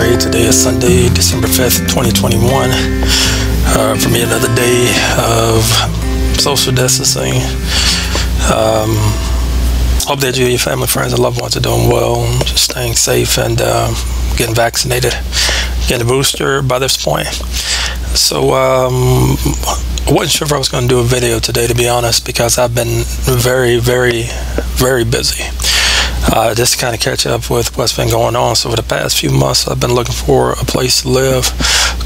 pray. Today is Sunday, December 5th, 2021. For me, another day of social distancing. Hope that you, your family, friends, and loved ones are doing well, just staying safe and getting vaccinated, getting a booster by this point. So I wasn't sure if I was going to do a video today, to be honest, because I've been very, very, very busy. Just to kind of catch up with what's been going on. So for the past few months, I've been looking for a place to live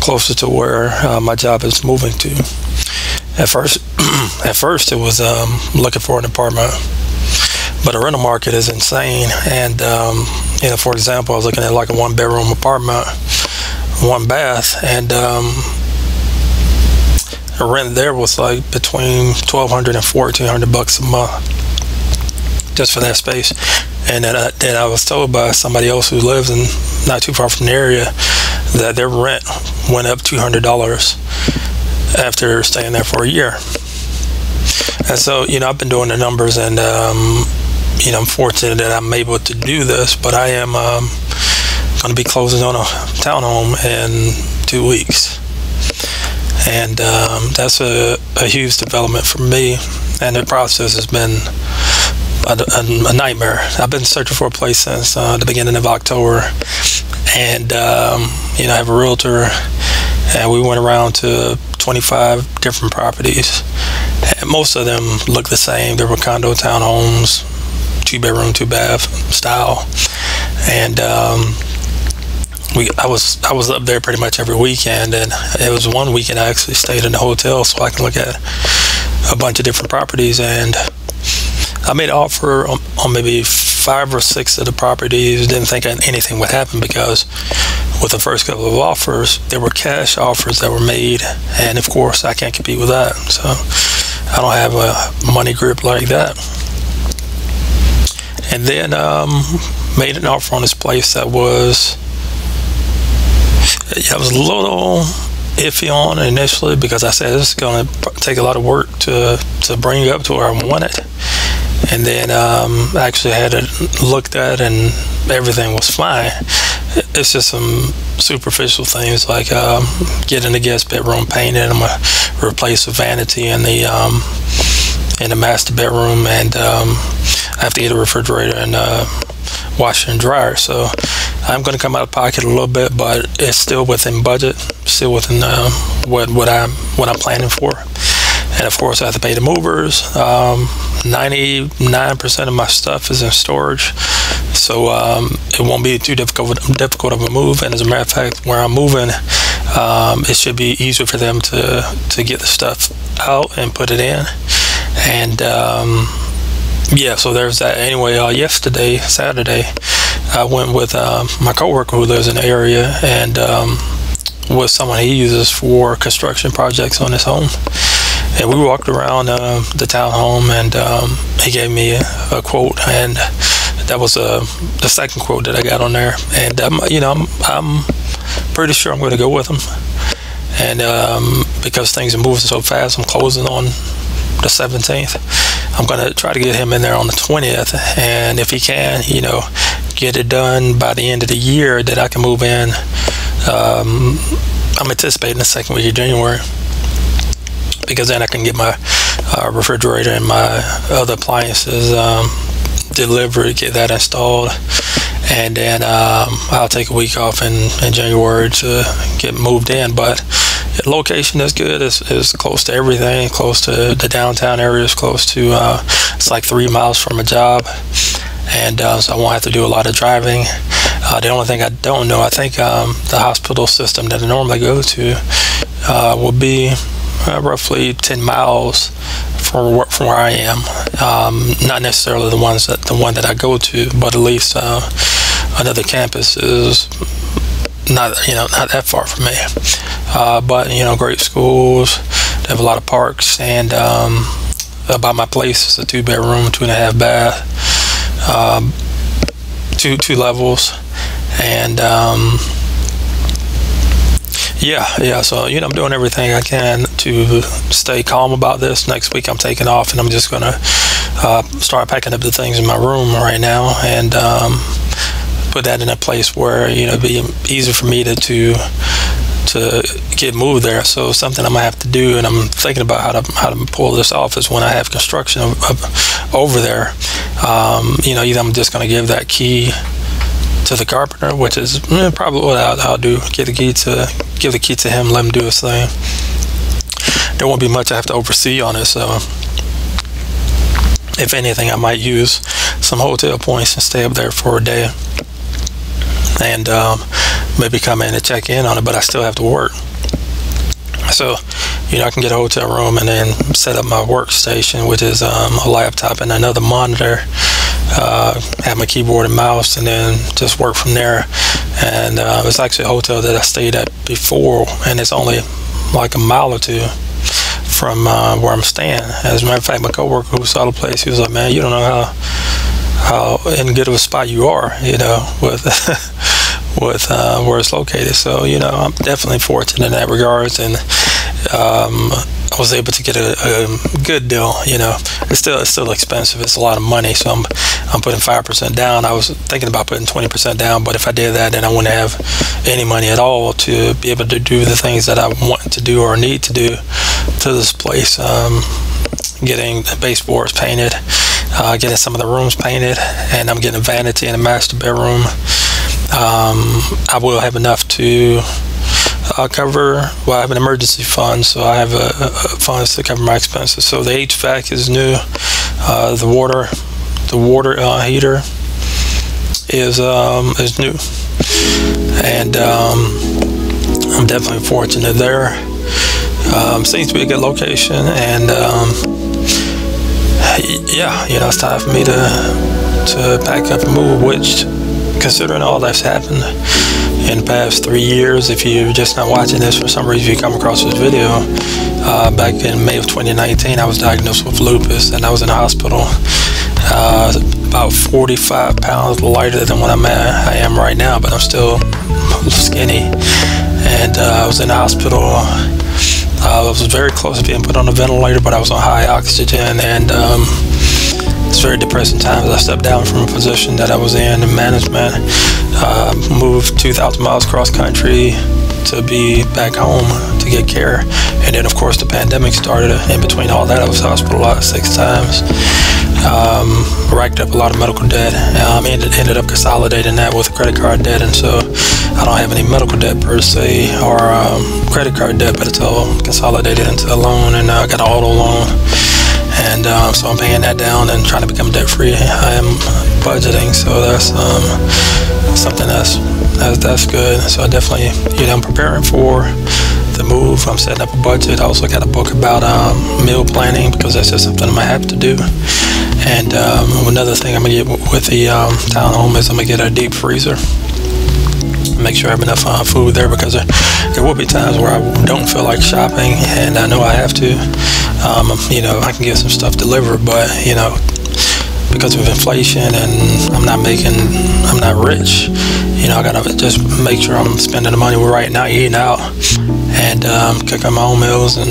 closer to where my job is moving to. At first it was looking for an apartment, but the rental market is insane. And you know, for example, I was looking at like a 1-bedroom apartment, 1 bath, and the rent there was like between $1,200 and $1,400 a month just for that space. And then I was told by somebody else who lives in not too far from the area that their rent went up $200 after staying there for a year. And so, you know, I've been doing the numbers, and you know, I'm fortunate that I'm able to do this, but I am going to be closing on a townhome in 2 weeks. And that's a huge development for me, and the process has been a nightmare. I've been searching for a place since the beginning of October, and you know, I have a realtor, and we went around to 25 different properties, and most of them look the same. There were condo townhomes, 2-bedroom, 2-bath style, and I was up there pretty much every weekend, and it was one weekend I actually stayed in the hotel so I can look at a bunch of different properties. And I made an offer on maybe 5 or 6 of the properties. Didn't think anything would happen, because with the first couple of offers, there were cash offers that were made, and of course I can't compete with that. So I don't have a money grip like that. And then made an offer on this place that was, I was a little iffy on initially, because I said this is going to take a lot of work to bring it up to where I want it. And then I actually had it looked at, and everything was fine. It's just some superficial things like getting the guest bedroom painted. I'm gonna replace the vanity in the master bedroom, and I have to get a refrigerator and washer and dryer. So I'm going to come out of pocket a little bit, but it's still within budget, still within what I'm planning for. And of course, I have to pay the movers. 99% of my stuff is in storage, so it won't be too difficult of a move. And as a matter of fact, where I'm moving, it should be easier for them to get the stuff out and put it in. And yeah, so there's that. Anyway, yesterday, Saturday, I went with my coworker who lives in the area, and with someone he uses for construction projects on his home. And we walked around the townhome, and he gave me a quote, and that was the second quote that I got on there. And you know, I'm pretty sure I'm going to go with him. And because things are moving so fast, I'm closing on the 17th. I'm going to try to get him in there on the 20th, and if he can, you know, get it done by the end of the year, that I can move in. I'm anticipating the second week of January, because then I can get my refrigerator and my other appliances delivered, get that installed, and then I'll take a week off in January to get moved in. But the location is good. It's close to everything, close to the downtown areas, close to it's like 3 miles from a job, and so I won't have to do a lot of driving. The only thing I don't know, I think the hospital system that I normally go to will be roughly 10 miles from where I am. Not necessarily the one that I go to, but at least another campus is not that far from me. But you know, great schools. They have a lot of parks, and by my place is a 2-bedroom, 2.5 bath, 2 levels, and yeah, so you know, I'm doing everything I can to stay calm about this. Next week I'm taking off, and I'm just gonna start packing up the things in my room right now, and put that in a place where, you know, it'd be easy for me to get moved there. So something I'm gonna have to do, and I'm thinking about how to pull this off, is when I have construction over there. You know, either I'm just gonna give that key to the carpenter, which is probably what I'll do. Give the key to him, let him do his thing. There won't be much I have to oversee on it, so if anything, I might use some hotel points and stay up there for a day, and maybe come in and check in on it, but I still have to work. So, you know, I can get a hotel room and then set up my workstation, which is a laptop and another monitor, have my keyboard and mouse, and then just work from there. And it's actually a hotel that I stayed at before, and it's only like a mile or two from where I'm staying. As a matter of fact, my coworker who saw the place, he was like, "Man, you don't know how in good of a spot you are, you know, with with where it's located." So, you know, I'm definitely fortunate in that regards, and I was able to get a good deal. You know, it's still expensive. It's a lot of money, so I'm putting 5% down. I was thinking about putting 20% down, but if I did that, then I wouldn't have any money at all to be able to do the things that I want to do or need to do to this place. Getting the baseboards painted, getting some of the rooms painted, and I'm getting a vanity in the master bedroom. I will have enough to cover, well, I have an emergency fund, so I have funds to cover my expenses. So the HVAC is new, the water heater is new, and I'm definitely fortunate there. Seems to be a good location, and yeah, you know, it's time for me to pack up and move, which, considering all that's happened in the past 3 years, if you're just not watching this for some reason, you come across this video, back in May of 2019, I was diagnosed with lupus, and I was in the hospital, about 45 pounds lighter than what I am right now, but I'm still skinny, and I was in the hospital. I was very close to being put on a ventilator, but I was on high oxygen, and it's very depressing times. I stepped down from a position that I was in management, moved 2,000 miles cross country to be back home to get care, and then of course the pandemic started. In between all that, I was hospitalized 6 times, racked up a lot of medical debt, ended up consolidating that with a credit card debt, and so I don't have any medical debt per se or credit card debt, but it's all consolidated into a loan, and I got an auto loan. And so I'm paying that down and trying to become debt free. I am budgeting, so that's something that's good. So I definitely, you know, I'm preparing for the move. I'm setting up a budget. I also got a book about meal planning, because that's just something I might have to do. And another thing I'm gonna get with the townhome is I'm gonna get a deep freezer. Make sure I have enough food there, because there will be times where I don't feel like shopping, and I know I have to. You know, I can get some stuff delivered, but, you know, because of inflation and I'm not rich, you know, I gotta just make sure I'm spending the money right now, eating out, and cooking my own meals, and,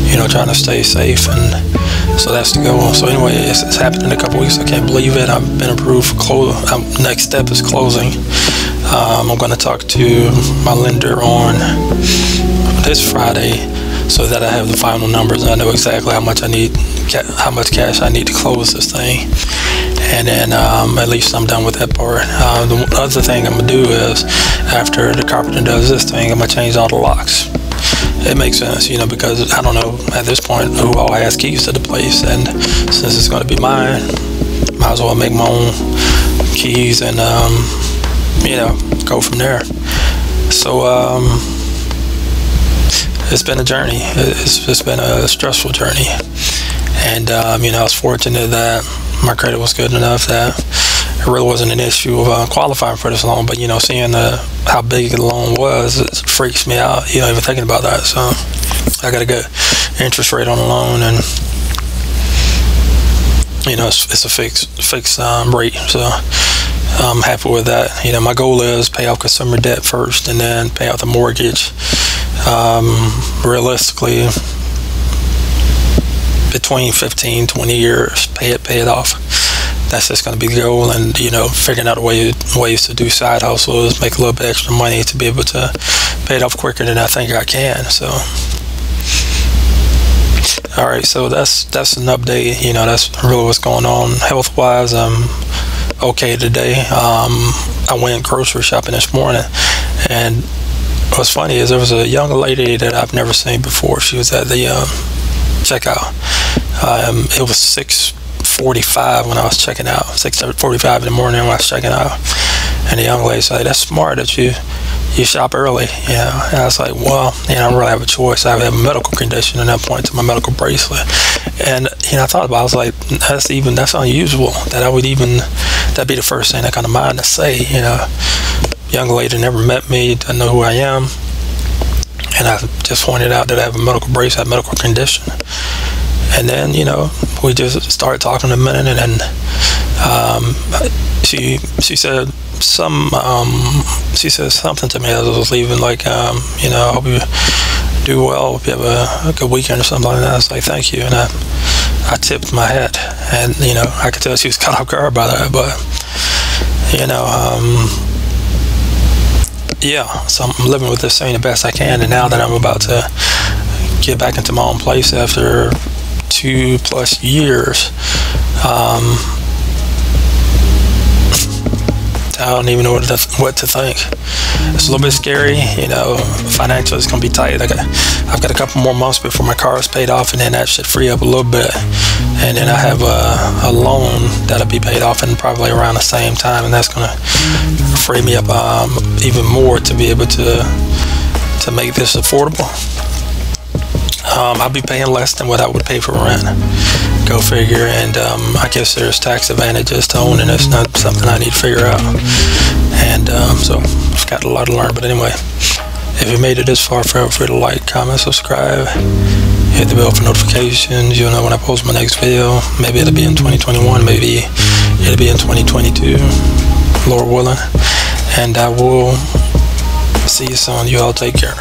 you know, trying to stay safe. And so that's the goal. So anyway, it's happened in a couple weeks. I can't believe it. I've been approved for next step is closing. I'm going to talk to my lender on this Friday, so that I have the final numbers and I know exactly how much cash I need to close this thing. And then at least I'm done with that part. The other thing I'm gonna do is, after the carpenter does this thing, I'm gonna change all the locks. It makes sense, you know, because I don't know at this point who all has keys to the place, and since it's gonna be mine, might as well make my own keys and you know, go from there. So it's been a journey. It's been a stressful journey, and you know, I was fortunate that my credit was good enough that it really wasn't an issue of qualifying for this loan. But, you know, seeing how big the loan was, it freaks me out, you know, even thinking about that. So I got a good interest rate on the loan, and, you know, it's a fixed rate. So I'm happy with that. You know, my goal is pay off consumer debt first, and then pay out the mortgage. Realistically, between 15-20 years, pay it off. that's just going to be the goal. And figuring out ways to do side hustles, make a little bit extra money to be able to pay it off quicker than I think I can. So all right, so that's an update. That's really what's going on health wise. I'm okay today. I went grocery shopping this morning, and what's funny is there was a young lady that I've never seen before. She was at the checkout. It was 6:45 when I was checking out. 6:45 in the morning when I was checking out, and the young lady said, "That's smart that you shop early." And I was like, well, I don't really have a choice. I have a medical condition, and I pointed to my medical bracelet. And I thought about it. I was like, that's unusual that'd be the first thing that kind of mind to say. Young lady never met me, doesn't know who I am, and I just pointed out that I have a medical bracelet, medical condition. And then we just started talking a minute, and then she said she said something to me as I was leaving, like I hope you do well, hope you have a good weekend or something like that. I was like, thank you, and I tipped my hat, and I could tell she was caught off guard by that, but yeah, so I'm living with this thing the best I can. And now that I'm about to get back into my own place after 2+ years, I don't even know what to think. It's a little bit scary, financially it's going to be tight. I've got a couple more months before my car is paid off, and then that should free up a little bit. And then I have a loan that'll be paid off in probably around the same time, and that's going to free me up even more to be able to make this affordable. I'll be paying less than what I would pay for rent. Go figure. And I guess there's tax advantages to owning. It's not something I need to figure out. And so I've got a lot to learn. But anyway, if you made it this far, feel free to like, comment, subscribe, hit the bell for notifications. You'll know when I post my next video. Maybe it'll be in 2021. Maybe it'll be in 2022, Lord willing. And I will see you soon. You all take care.